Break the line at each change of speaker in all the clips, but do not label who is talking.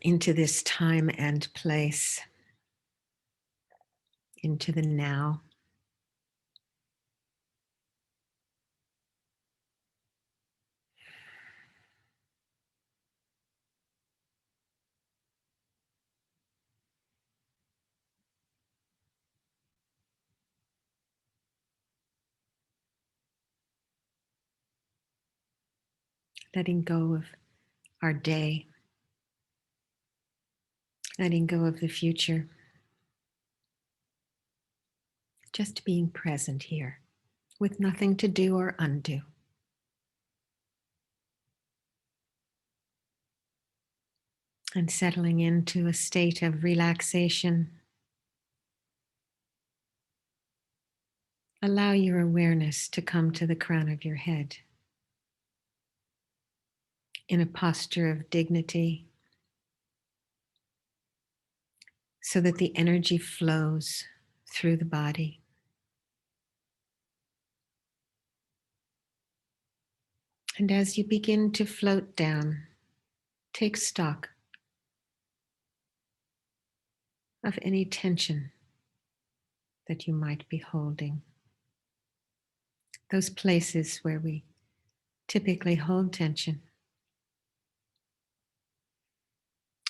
into this time and place, into the now. Letting go of our day, letting go of the future, just being present here with nothing to do or undo. And settling into a state of relaxation. Allow your awareness to come to the crown of your head in a posture of dignity so that the energy flows through the body. And as you begin to float down, take stock of any tension that you might be holding. Those places where we typically hold tension,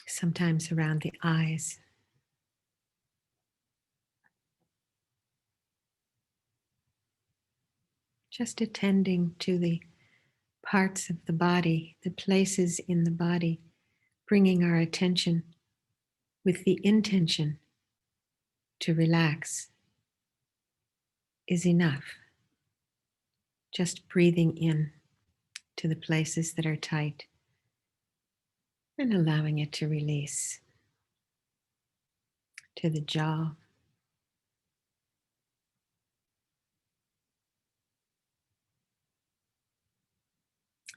sometimes around the eyes. Just attending to the parts of the body, the places in the body, bringing our attention with the intention to relax is enough. Just breathing in to the places that are tight and allowing it to release to the jaw.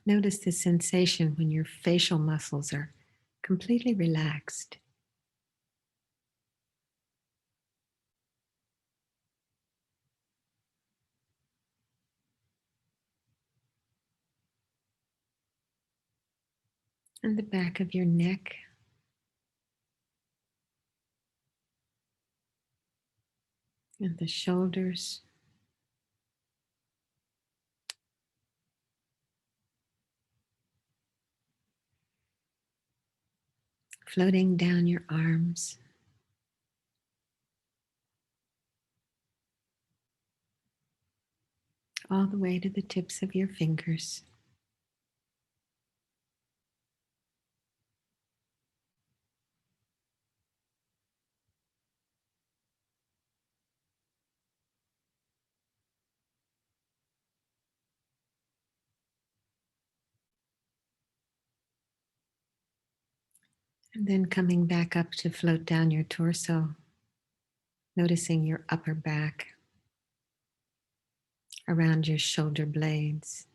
Notice the sensation when your facial muscles are completely relaxed. And the back of your neck. And the shoulders. Floating down your arms. All the way to the tips of your fingers. And then coming back up to float down your torso, noticing your upper back, around your shoulder blades,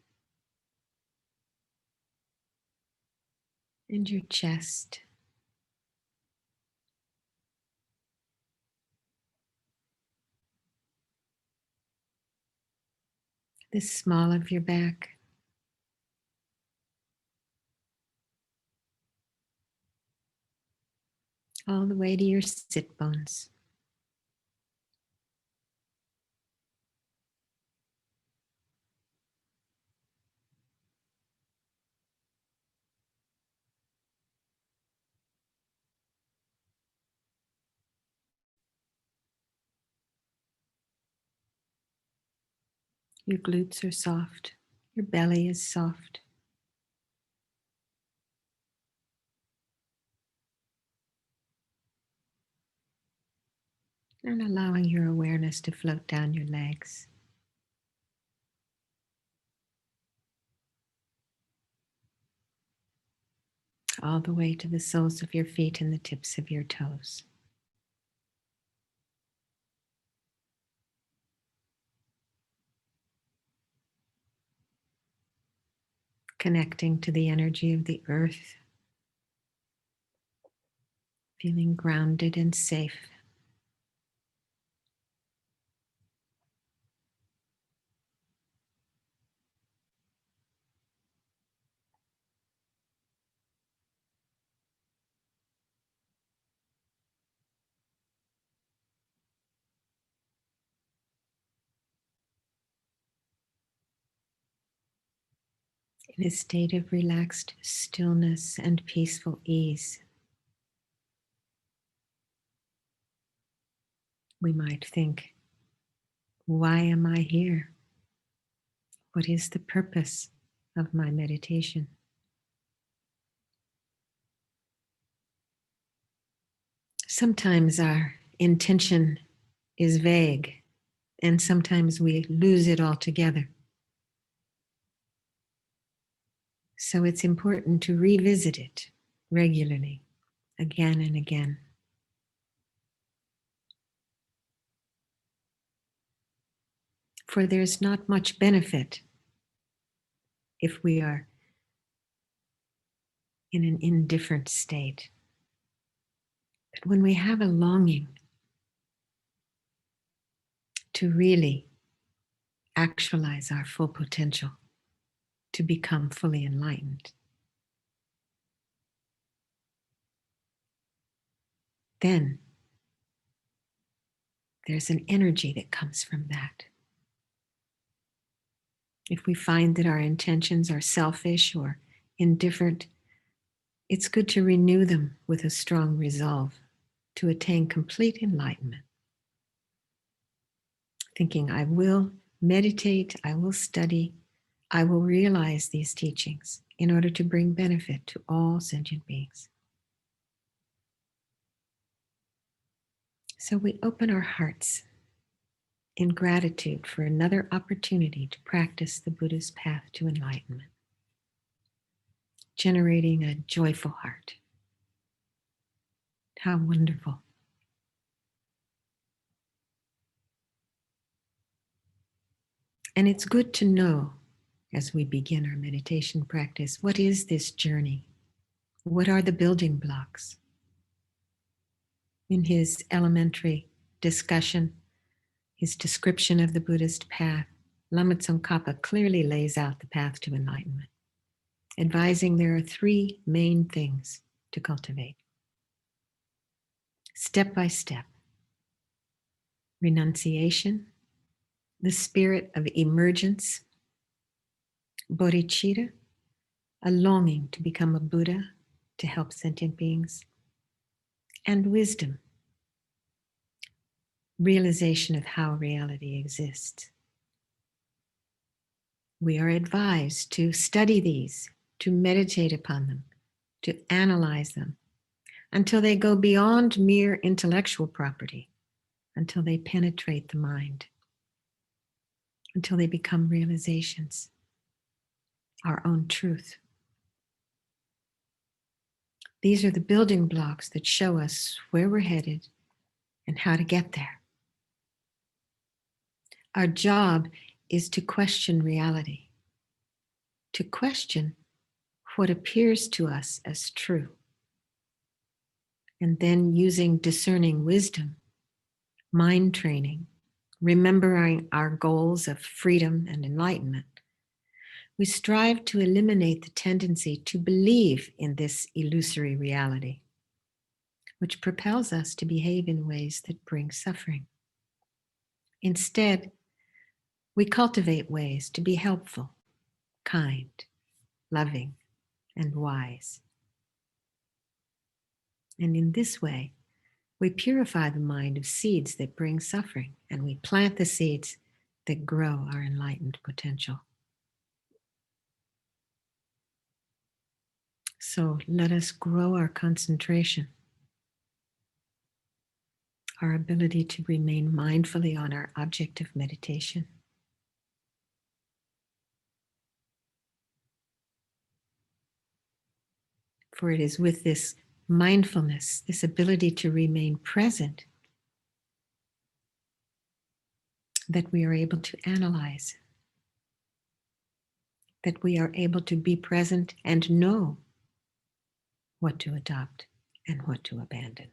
and your chest. The small of your back. All the way to your sit bones. Your glutes are soft. Your belly is soft. And allowing your awareness to float down your legs. All the way to the soles of your feet and the tips of your toes. Connecting to the energy of the earth. Feeling grounded and safe. in a state of relaxed stillness and peaceful ease. We might think, why am I here? What is the purpose of my meditation? Sometimes our intention is vague, and sometimes we lose it altogether. So it's important to revisit it regularly, again and again. For there's not much benefit if we are in an indifferent state. But when we have a longing to really actualize our full potential, to become fully enlightened, then there's an energy that comes from that. If we find that our intentions are selfish or indifferent, it's good to renew them with a strong resolve to attain complete enlightenment. Thinking, I will meditate, I will study, I will realize these teachings in order to bring benefit to all sentient beings. So we open our hearts in gratitude for another opportunity to practice the Buddha's path to enlightenment, generating a joyful heart. How wonderful. And it's good to know as we begin our meditation practice, what is this journey? What are the building blocks? In his elementary discussion, his description of the Buddhist path, Lama Tsongkhapa clearly lays out the path to enlightenment, advising there are three main things to cultivate. Step by step, renunciation, the spirit of emergence, bodhicitta, a longing to become a Buddha to help sentient beings, and wisdom, realization of how reality exists. We are advised to study these, to meditate upon them, to analyze them, until they go beyond mere intellectual property, until they penetrate the mind, until they become realizations, our own truth. These are the building blocks that show us where we're headed and how to get there. Our job is to question reality, to question what appears to us as true, and then using discerning wisdom, mind training, remembering our goals of freedom and enlightenment, we strive to eliminate the tendency to believe in this illusory reality, which propels us to behave in ways that bring suffering. Instead, we cultivate ways to be helpful, kind, loving, and wise. And in this way, we purify the mind of seeds that bring suffering, and we plant the seeds that grow our enlightened potential. So let us grow our concentration, our ability to remain mindfully on our object of meditation. For it is with this mindfulness, this ability to remain present, that we are able to analyze, that we are able to be present and know what to adopt and what to abandon.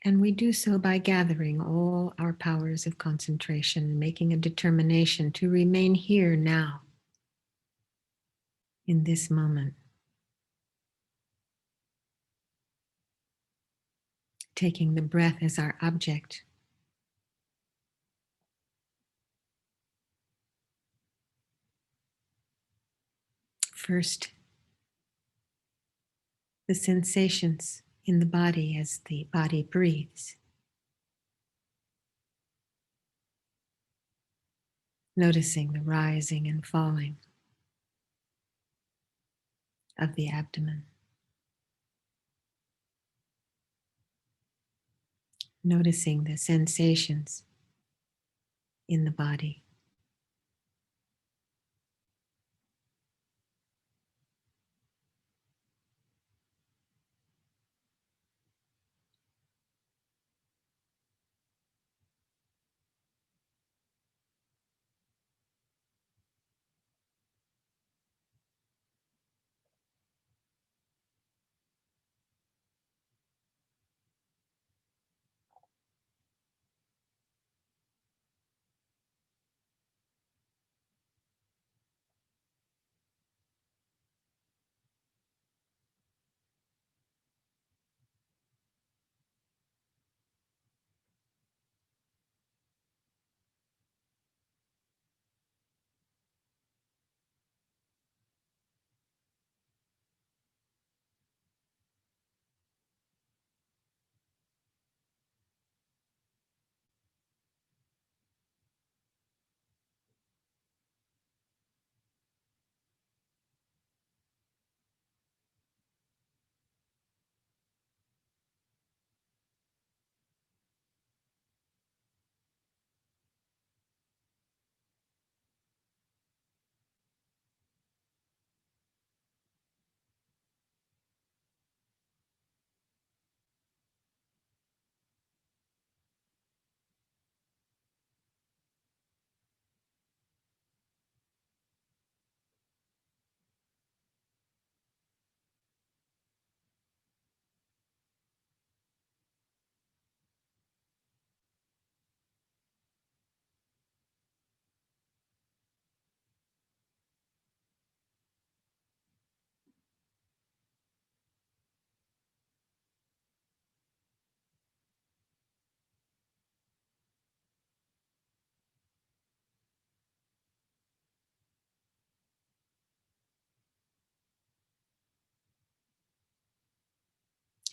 And we do so by gathering all our powers of concentration and making a determination to remain here now, in this moment. Taking the breath as our object, First, the sensations in the body as the body breathes. Noticing the rising and falling of the abdomen. Noticing the sensations in the body.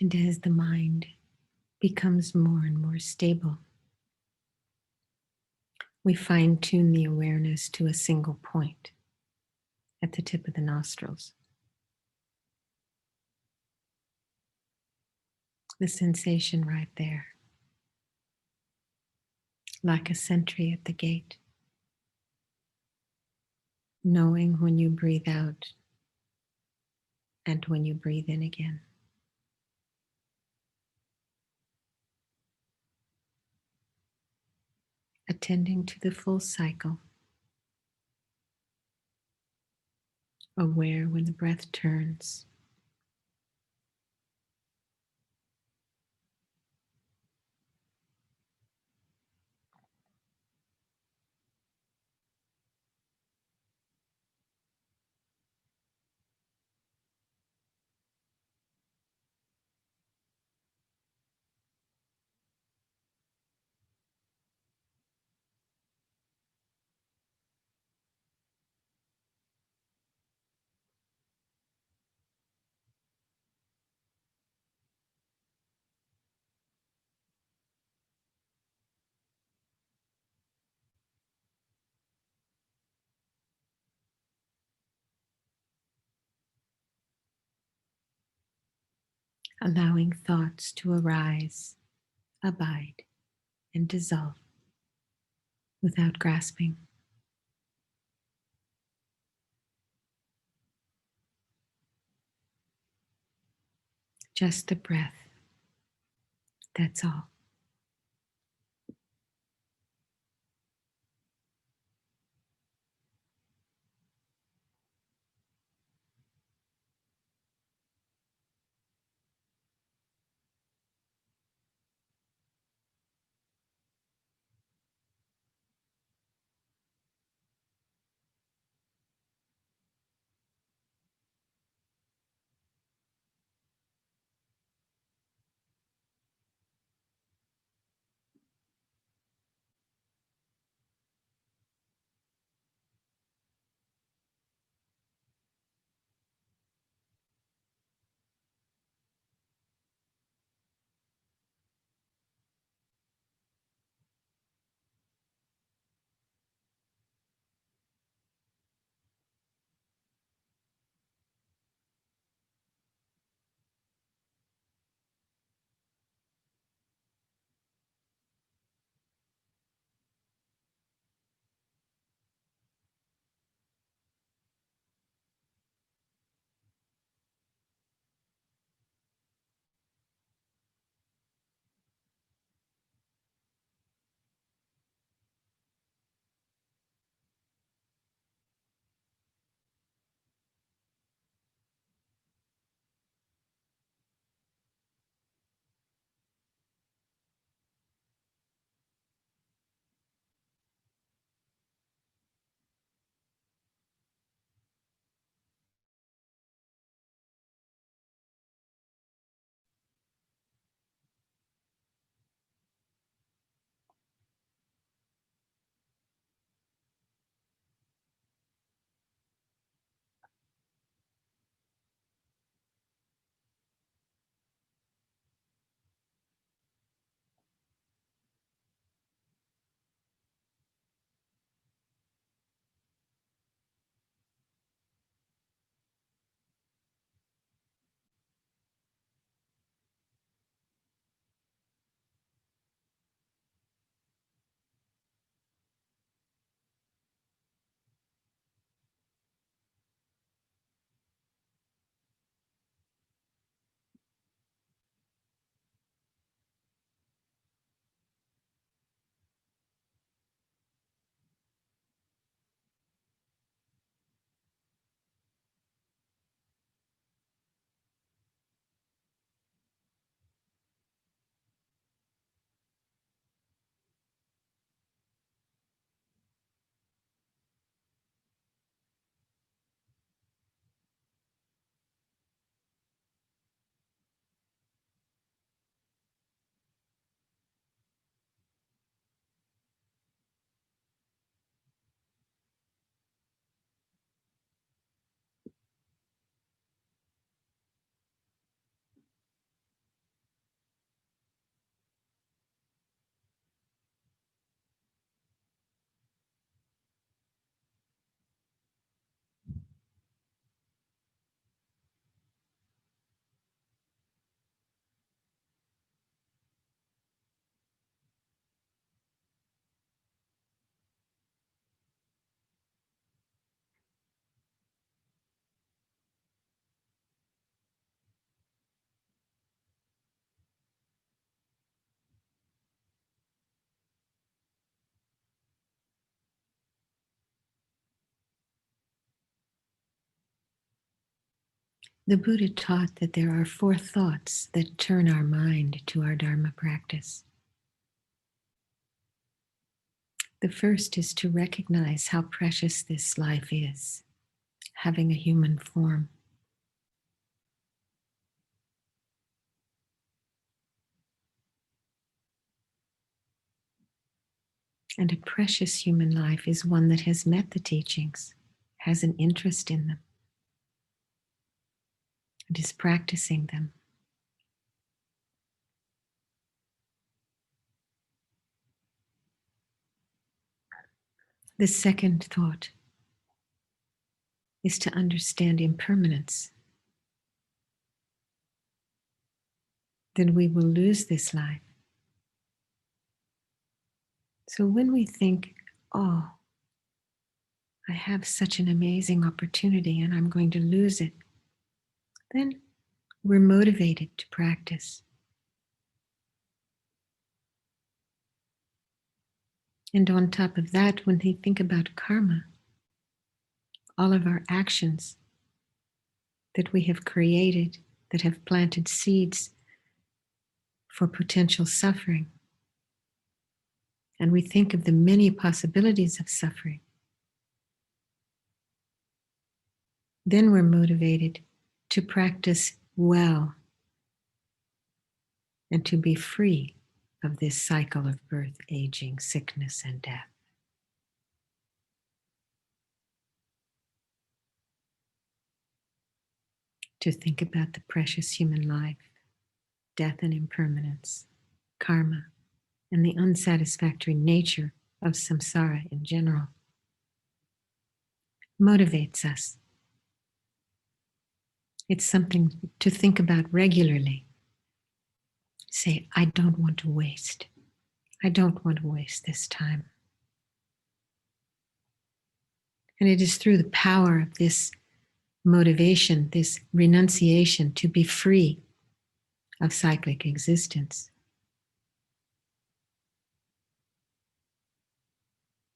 And as the mind becomes more and more stable, we fine tune the awareness to a single point at the tip of the nostrils. The sensation right there, like a sentry at the gate, knowing when you breathe out and when you breathe in again. Attending to the full cycle, aware when the breath turns, allowing thoughts to arise, abide, and dissolve without grasping. Just the breath, that's all. The Buddha taught that there are 4 thoughts that turn our mind to our Dharma practice. The first is to recognize how precious this life is, having a human form. And a precious human life is one that has met the teachings, has an interest in them, and is practicing them. The second thought is to understand impermanence. Then we will lose this life. So when we think, oh, I have such an amazing opportunity and I'm going to lose it, then we're motivated to practice. And on top of that, when we think about karma, all of our actions that we have created, that have planted seeds for potential suffering, and we think of the many possibilities of suffering, then we're motivated to practice well and to be free of this cycle of birth, aging, sickness, and death. To think about the precious human life, death and impermanence, karma, and the unsatisfactory nature of samsara in general motivates us. It's something to think about regularly. Say, I don't want to waste. I don't want to waste this time. And it is through the power of this motivation, this renunciation to be free of cyclic existence,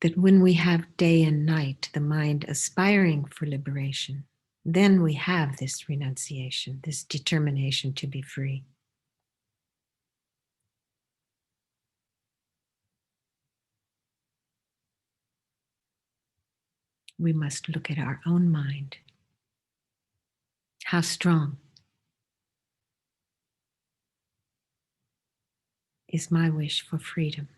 that when we have day and night, the mind aspiring for liberation, then we have this renunciation, this determination to be free. We must look at our own mind. How strong is my wish for freedom?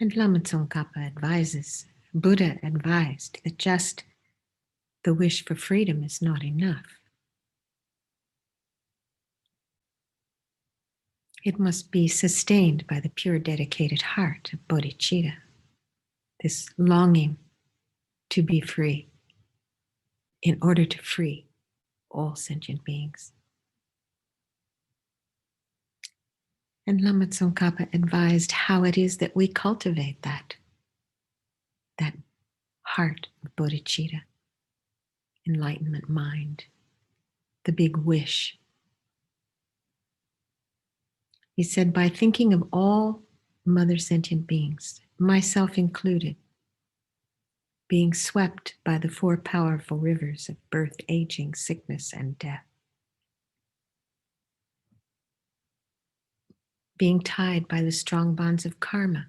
And Lama Tsongkhapa advises, Buddha advised that just the wish for freedom is not enough. It must be sustained by the pure dedicated heart of bodhicitta, this longing to be free in order to free all sentient beings. And Lama Tsongkhapa advised how it is that we cultivate that heart of bodhicitta, enlightenment mind, the big wish. He said, by thinking of all mother sentient beings, myself included, being swept by the 4 powerful rivers of birth, aging, sickness, and death, being tied by the strong bonds of karma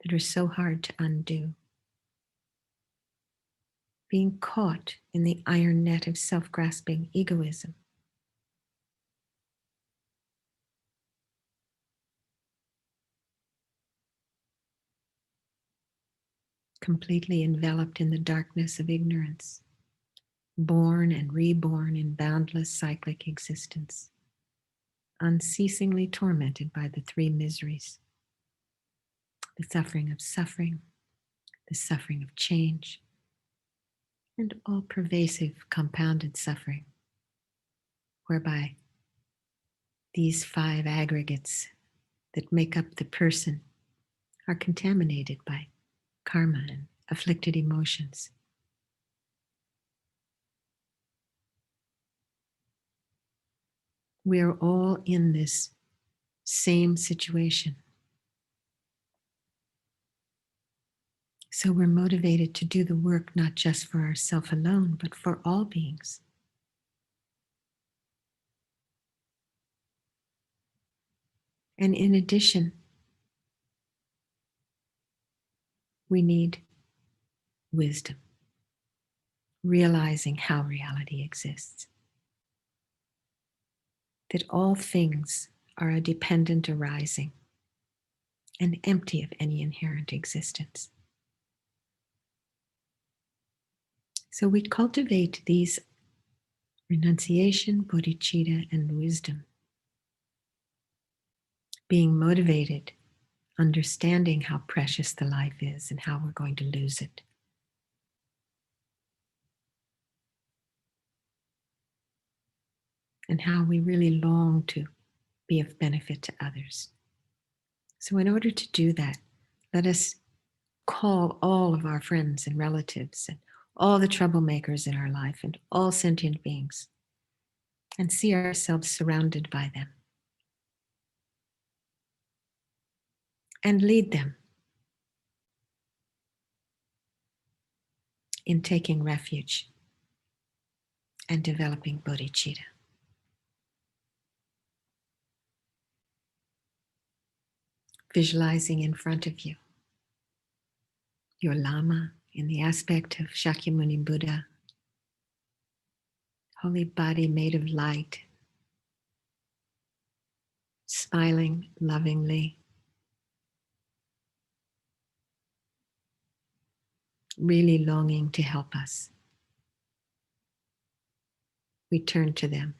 that are so hard to undo, being caught in the iron net of self-grasping egoism, completely enveloped in the darkness of ignorance, born and reborn in boundless cyclic existence, unceasingly tormented by the 3 miseries: the suffering of suffering, the suffering of change, and all pervasive compounded suffering, whereby these 5 aggregates that make up the person are contaminated by karma and afflicted emotions. We are all in this same situation. So we're motivated to do the work not just for ourselves alone, but for all beings. And in addition, we need wisdom, realizing how reality exists, that all things are a dependent arising and empty of any inherent existence. So we cultivate these renunciation, bodhicitta, and wisdom, being motivated, understanding how precious the life is and how we're going to lose it. And how we really long to be of benefit to others. So, in order to do that, let us call all of our friends and relatives and all the troublemakers in our life and all sentient beings and see ourselves surrounded by them and lead them in taking refuge and developing bodhicitta. Visualizing in front of you your Lama in the aspect of Shakyamuni Buddha, holy body made of light, smiling lovingly, really longing to help us. We turn to them.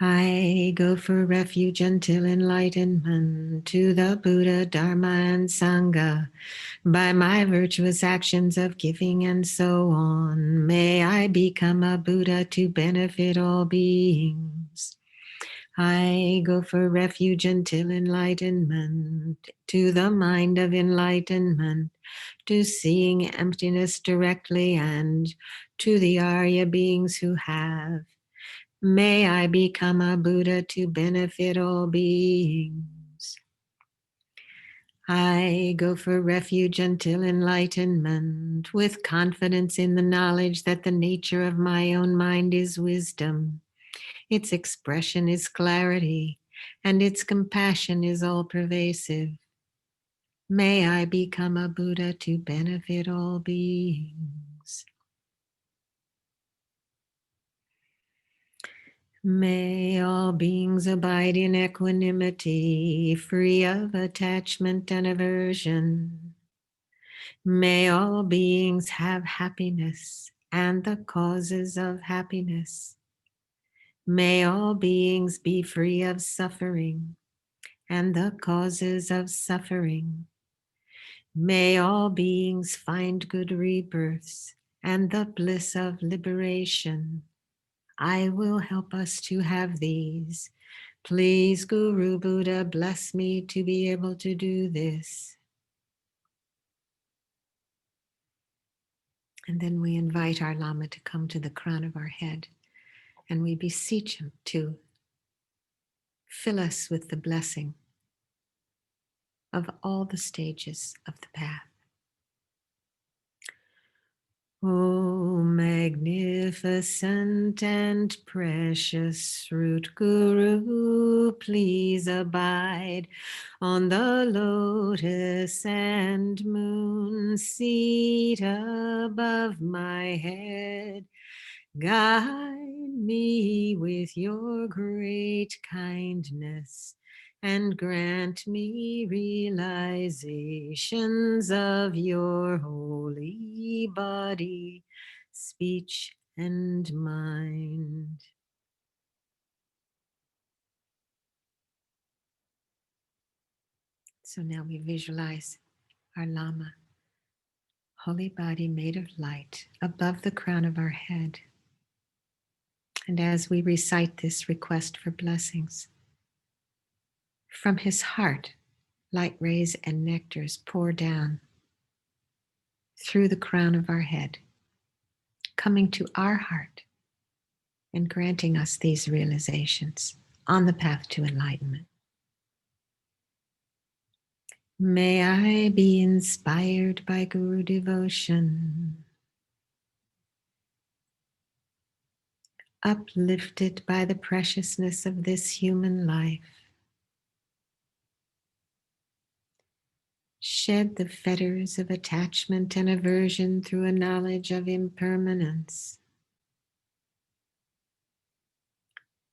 I go for refuge until enlightenment to the Buddha, Dharma, and Sangha. By my virtuous actions of giving and so on, may I become a Buddha to benefit all beings. I go for refuge until enlightenment to the mind of enlightenment, to seeing emptiness directly, and to the Arya beings who have. May I become a Buddha to benefit all beings. I go for refuge until enlightenment, with confidence in the knowledge that the nature of my own mind is wisdom, its expression is clarity, and its compassion is all pervasive. May I become a Buddha to benefit all beings. May all beings abide in equanimity, free of attachment and aversion. May all beings have happiness and the causes of happiness. May all beings be free of suffering and the causes of suffering. May all beings find good rebirths and the bliss of liberation. I will help us to have these. Please, Guru Buddha, bless me to be able to do this. And then we invite our Lama to come to the crown of our head and we beseech him to fill us with the blessing of all the stages of the path. O magnificent and precious root Guru, please abide on the lotus and moon seat above my head. Guide me with your great kindness and grant me realizations of your holy body, speech, and mind. So now we visualize our Lama, holy body made of light, above the crown of our head. And as we recite this request for blessings, from his heart, light rays and nectars pour down through the crown of our head, coming to our heart and granting us these realizations on the path to enlightenment. May I be inspired by Guru devotion, uplifted by the preciousness of this human life, shed the fetters of attachment and aversion through a knowledge of impermanence,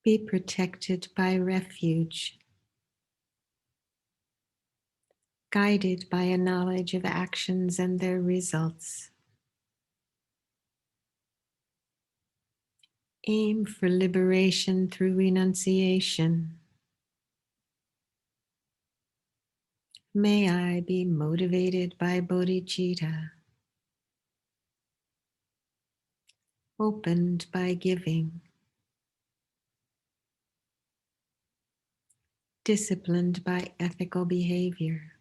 be protected by refuge, guided by a knowledge of actions and their results. Aim for liberation through renunciation. May I be motivated by bodhicitta, opened by giving, disciplined by ethical behavior,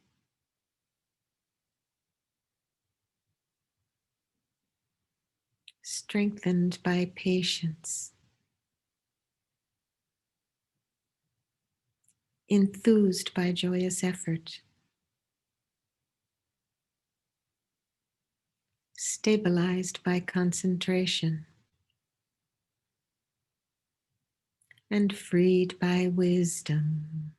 strengthened by patience, enthused by joyous effort, stabilized by concentration, and freed by wisdom.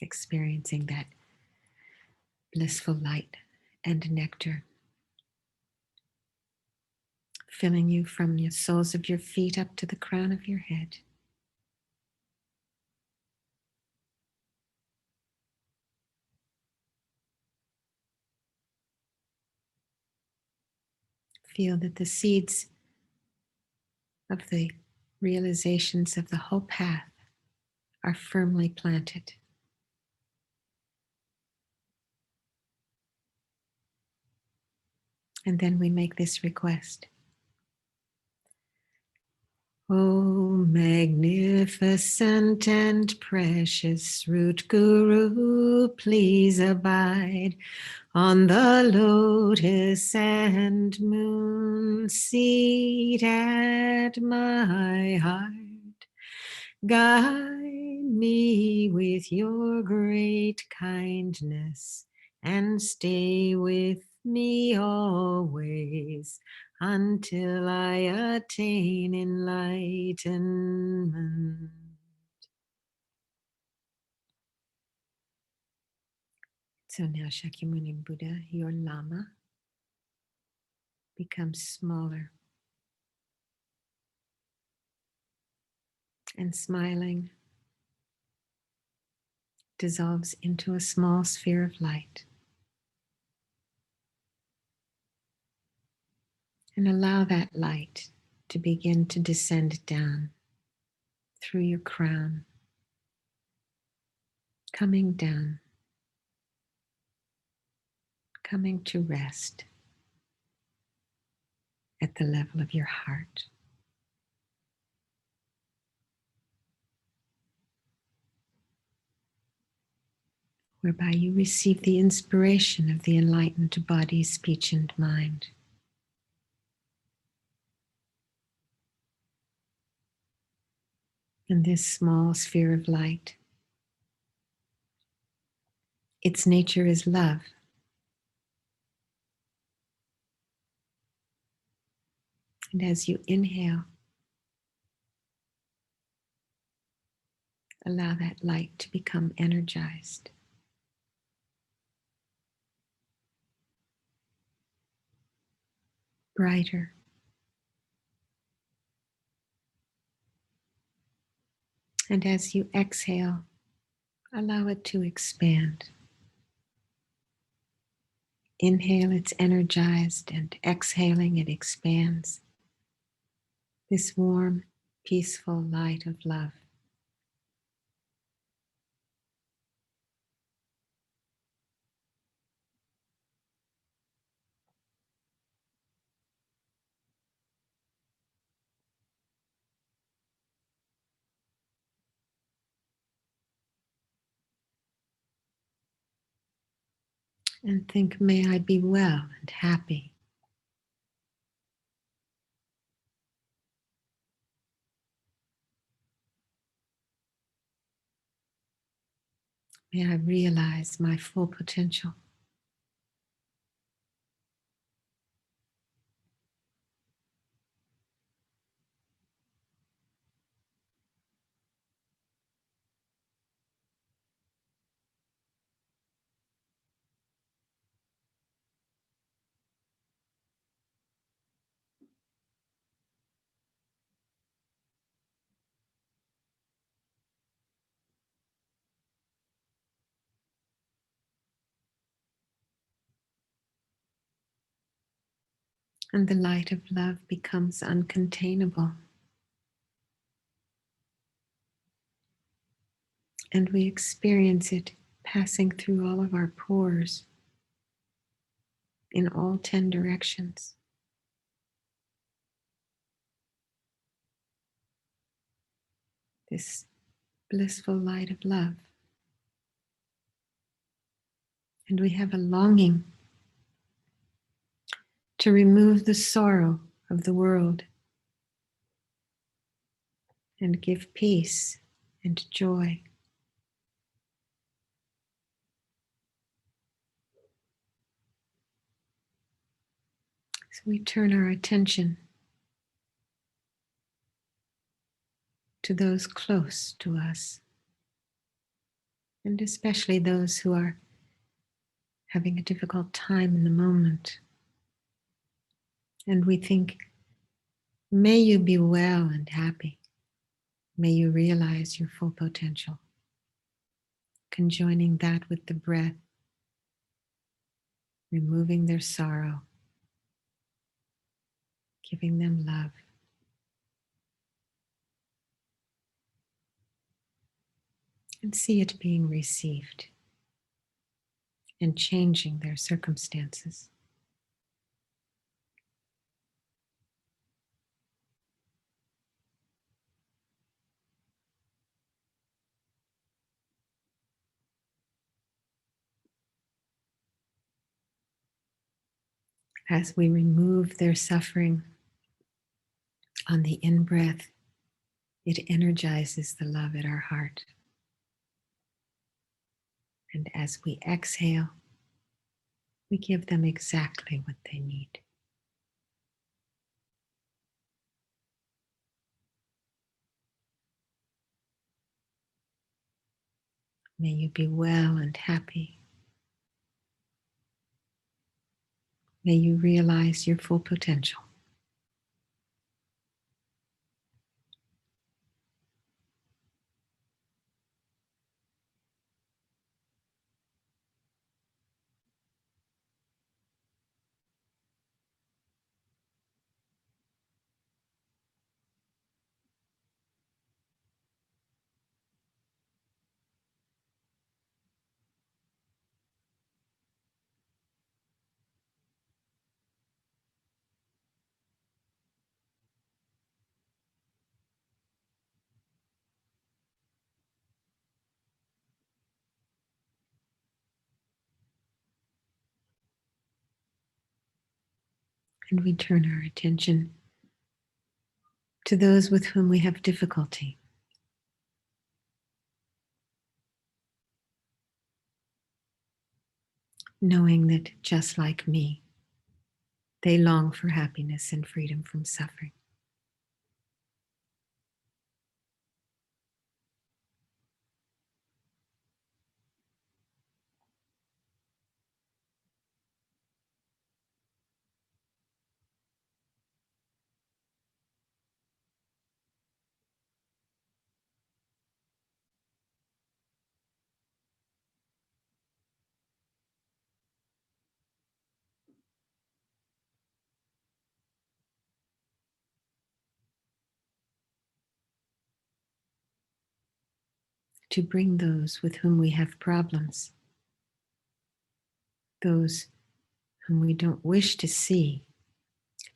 Experiencing that blissful light and nectar filling you from the soles of your feet up to the crown of your head. Feel that the seeds of the realizations of the whole path are firmly planted. And then we make this request. O magnificent and precious root guru, please abide on the lotus and moon seat at my heart. Guide me with your great kindness and stay with me always until I attain enlightenment. So now Shakyamuni Buddha, your Lama, becomes smaller and smiling dissolves into a small sphere of light. And allow that light to begin to descend down through your crown, coming down, coming to rest at the level of your heart. Whereby you receive the inspiration of the enlightened body, speech, and mind. In this small sphere of light, its nature is love. And as you inhale, allow that light to become energized. Brighter. And as you exhale, allow it to expand. Inhale, it's energized, and exhaling, it expands. This warm, peaceful light of love. And think, may I be well and happy. May I realize my full potential. And the light of love becomes uncontainable. And we experience it passing through all of our pores in all 10 directions. This blissful light of love. And we have a longing to remove the sorrow of the world and give peace and joy. So we turn our attention to those close to us, and especially those who are having a difficult time in the moment. And we think, may you be well and happy. May you realize your full potential. Conjoining that with the breath, removing their sorrow, giving them love. And see it being received and changing their circumstances. As we remove their suffering on the in-breath, it energizes the love at our heart. And as we exhale, we give them exactly what they need. May you be well and happy. May you realize your full potential. And we turn our attention to those with whom we have difficulty, knowing that just like me, they long for happiness and freedom from suffering. To bring those with whom we have problems, those whom we don't wish to see,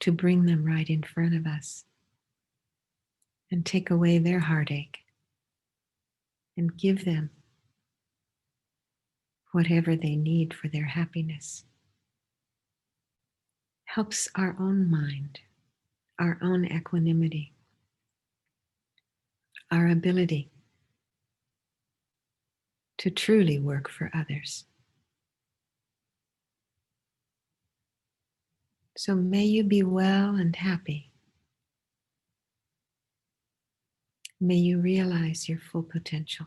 to bring them right in front of us and take away their heartache and give them whatever they need for their happiness. Helps our own mind, our own equanimity, our ability to truly work for others. So may you be well and happy. May you realize your full potential.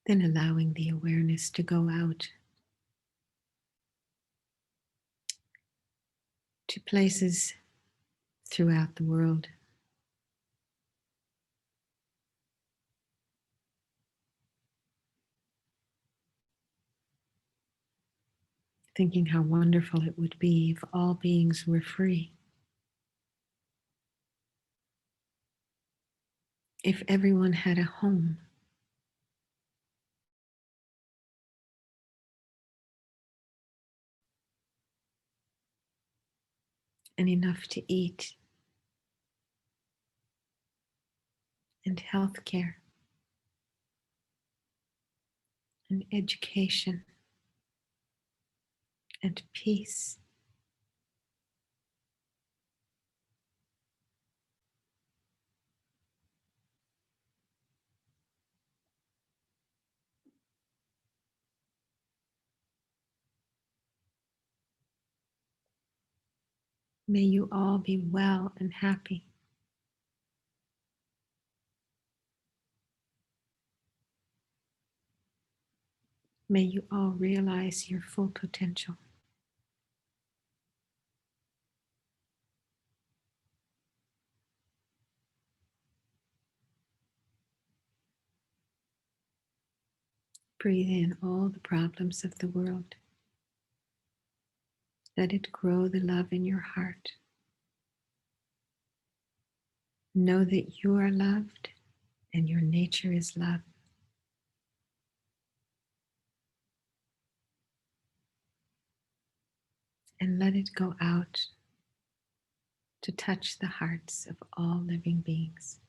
Then allowing the awareness to go out to places throughout the world, thinking how wonderful it would be if all beings were free, if everyone had a home and enough to eat, and health care, and education, and peace. May you all be well and happy. May you all realize your full potential. Breathe in all the problems of the world. Let it grow the love in your heart. Know that you are loved and your nature is love. And let it go out to touch the hearts of all living beings.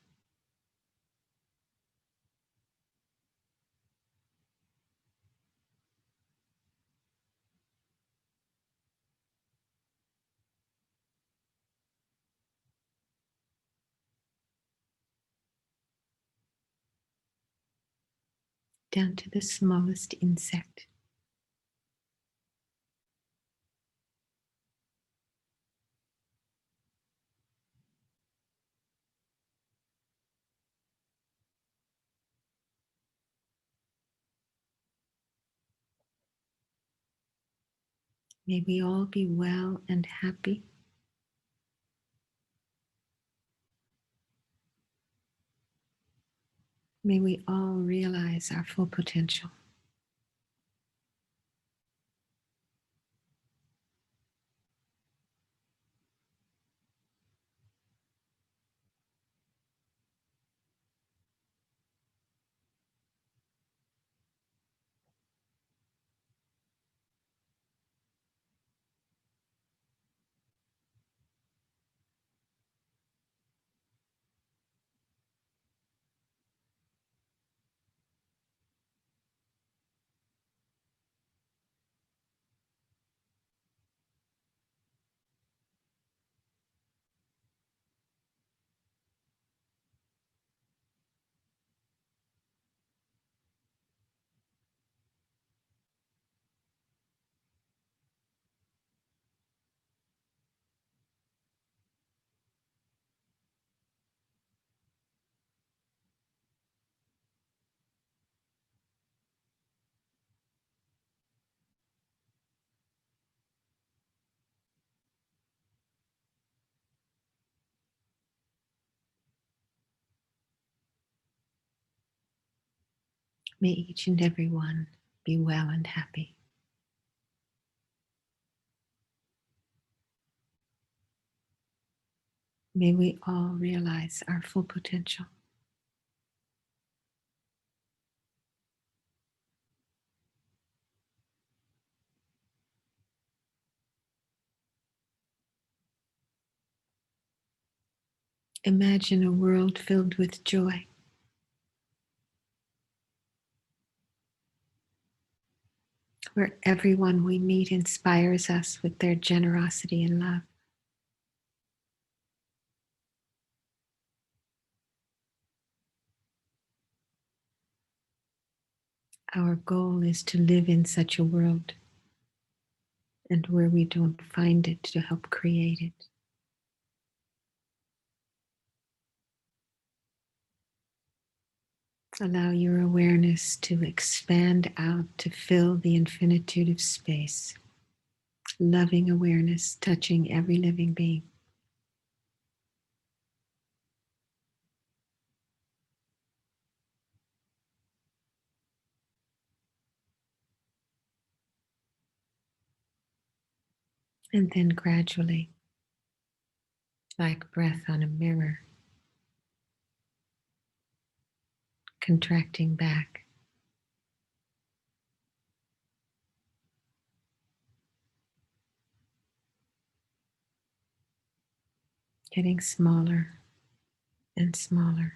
Down to the smallest insect. May we all be well and happy. May we all realize our full potential. May each and every one be well and happy. May we all realize our full potential. Imagine a world filled with joy, where everyone we meet inspires us with their generosity and love. Our goal is to live in such a world, and where we don't find it, to help create it. Allow your awareness to expand out to fill the infinitude of space. Loving awareness touching every living being. And then gradually, like breath on a mirror, contracting back, getting smaller and smaller,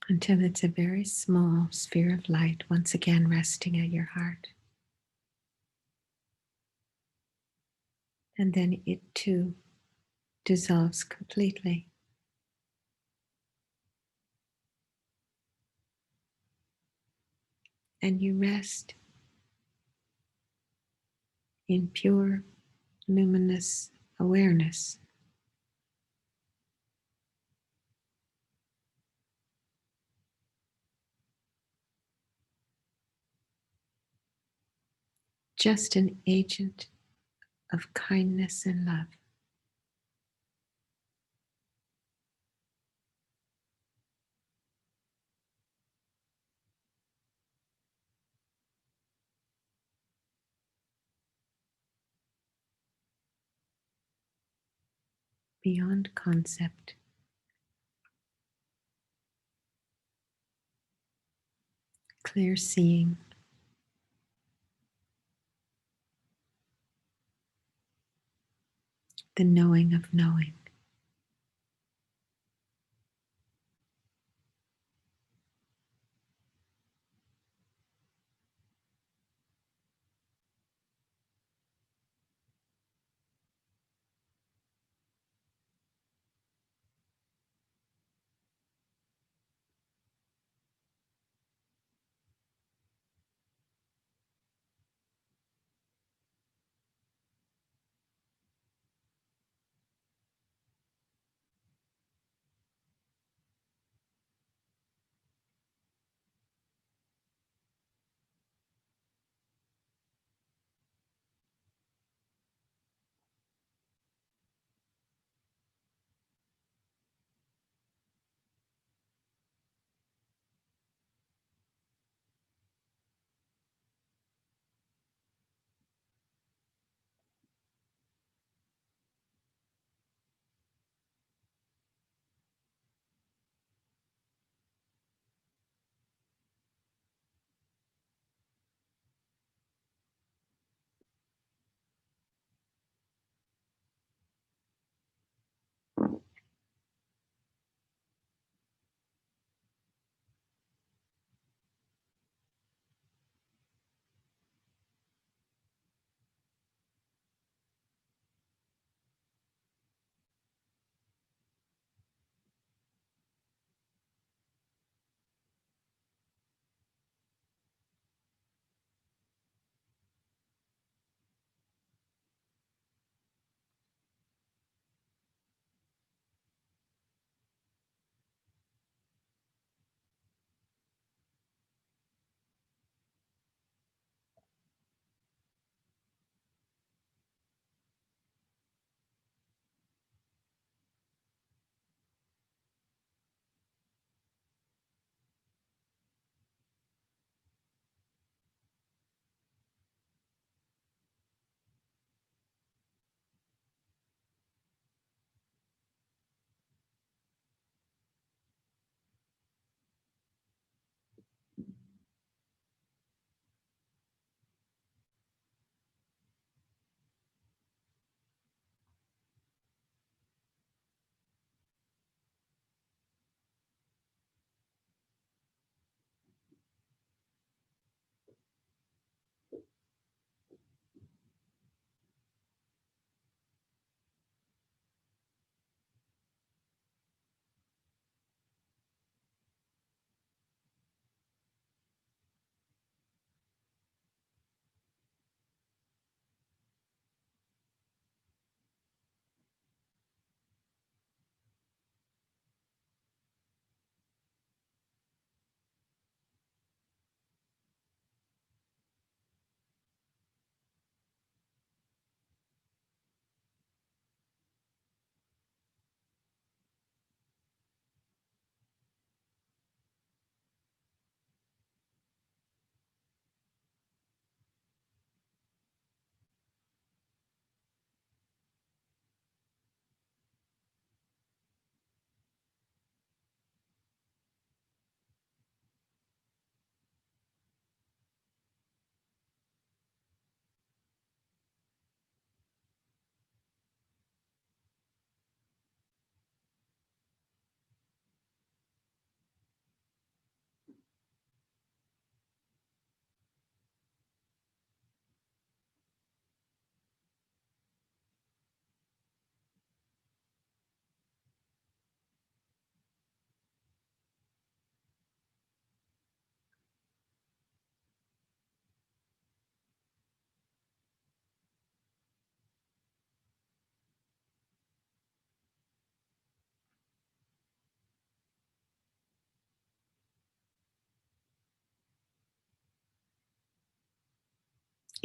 until it's a very small sphere of light, once again resting at your heart. And then it too dissolves completely. And you rest in pure, luminous awareness. Just an agent of kindness and love. Beyond concept, clear seeing, the knowing of knowing.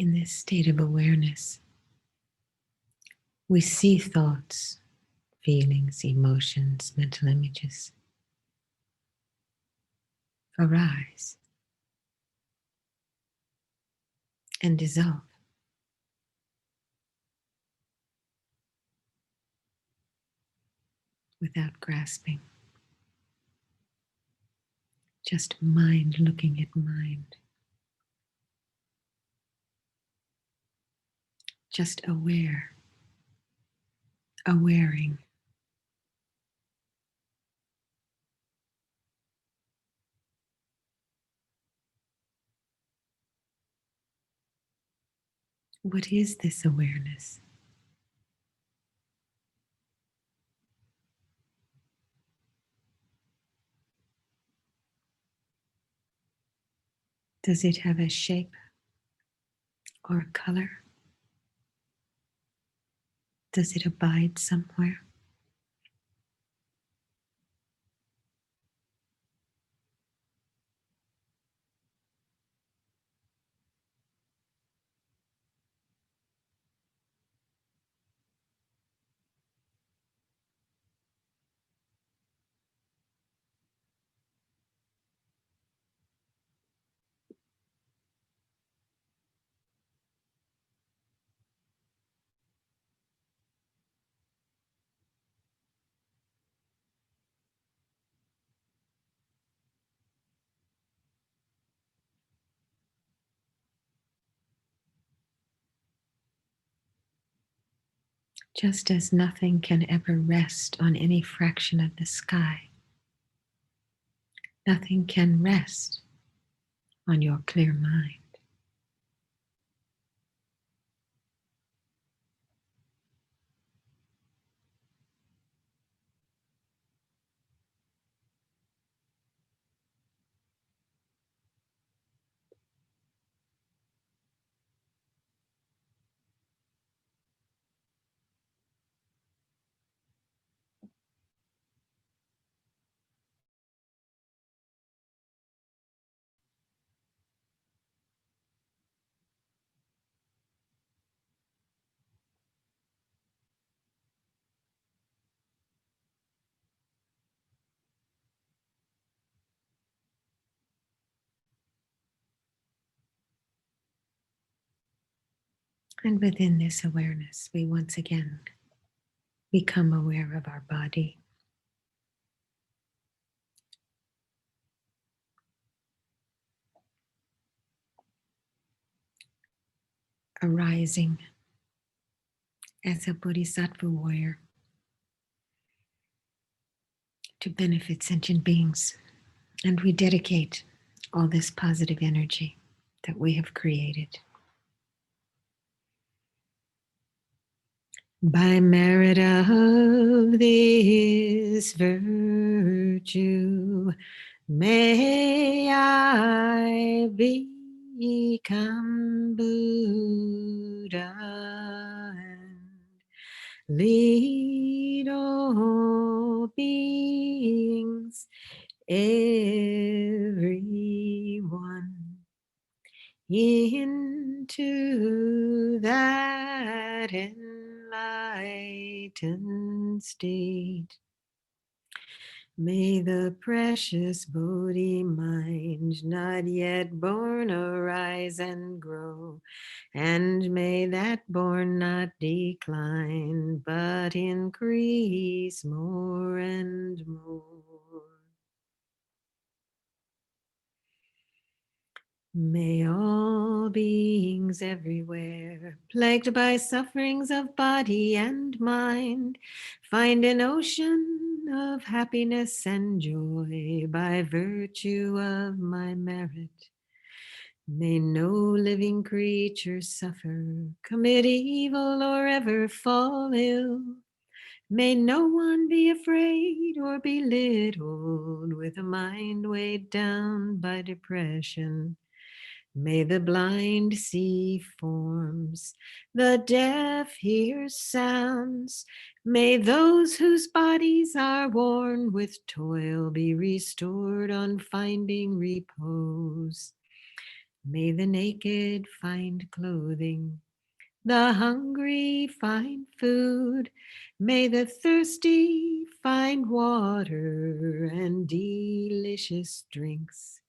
In this state of awareness, we see thoughts, feelings, emotions, mental images arise and dissolve without grasping. Just mind looking at mind. Just aware, awaring. What is this awareness? Does it have a shape or a color? Does it abide somewhere? Just as nothing can ever rest on any fraction of the sky, nothing can rest on your clear mind. And within this awareness, we once again become aware of our body, arising as a bodhisattva warrior to benefit sentient beings. And we dedicate all this positive energy that we have created. By merit of this virtue, may I become Buddha and lead all beings, everyone, into that enlightened state. May the precious Bodhi mind not yet born arise and grow, and may that born not decline, but increase more and more. May all beings everywhere, plagued by sufferings of body and mind, find an ocean of happiness and joy by virtue of my merit. May no living creature suffer, commit evil, or ever fall ill. May no one be afraid or belittled with a mind weighed down by depression. May the blind see forms, the deaf hear sounds. May those whose bodies are worn with toil be restored on finding repose. May the naked find clothing, the hungry find food. May the thirsty find water and delicious drinks.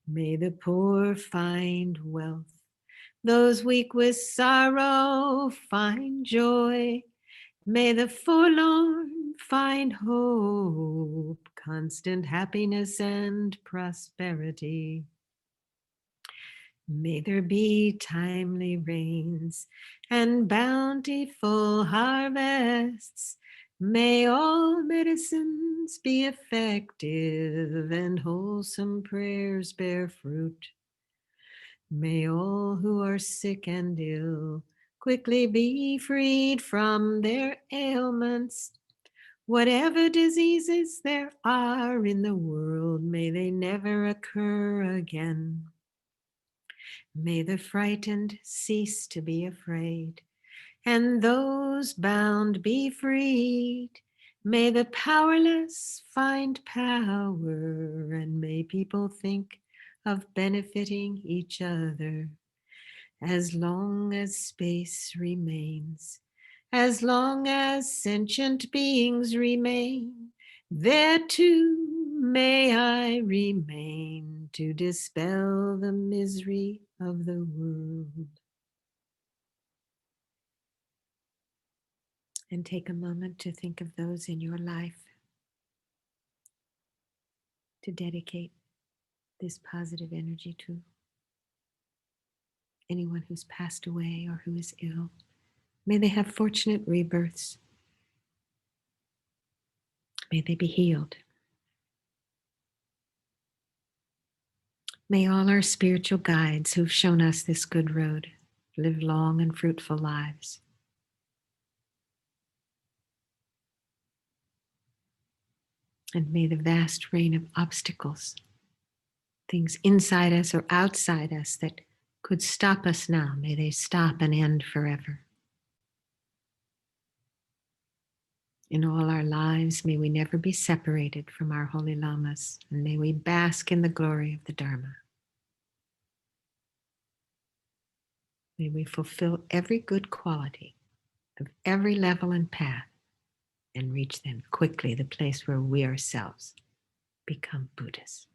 May the poor find wealth. Those weak with sorrow find joy. May the forlorn find hope, constant happiness and prosperity. May there be timely rains and bountiful harvests. May all medicines be effective and wholesome prayers bear fruit. May all who are sick and ill quickly be freed from their ailments. Whatever diseases there are in the world, may they never occur again. May the frightened cease to be afraid, and those bound be freed. May the powerless find power, and may people think of benefiting each other. As long as space remains, as long as sentient beings remain, there too may I remain to dispel the misery of the world. And take a moment to think of those in your life to dedicate this positive energy to. Anyone who's passed away or who is ill, may they have fortunate rebirths. May they be healed. May all our spiritual guides who've shown us this good road live long and fruitful lives. And may the vast rain of obstacles, things inside us or outside us that could stop us now, may they stop and end forever. In all our lives, may we never be separated from our holy lamas, and may we bask in the glory of the Dharma. May we fulfill every good quality of every level and path and reach then quickly the place where we ourselves become Buddhas.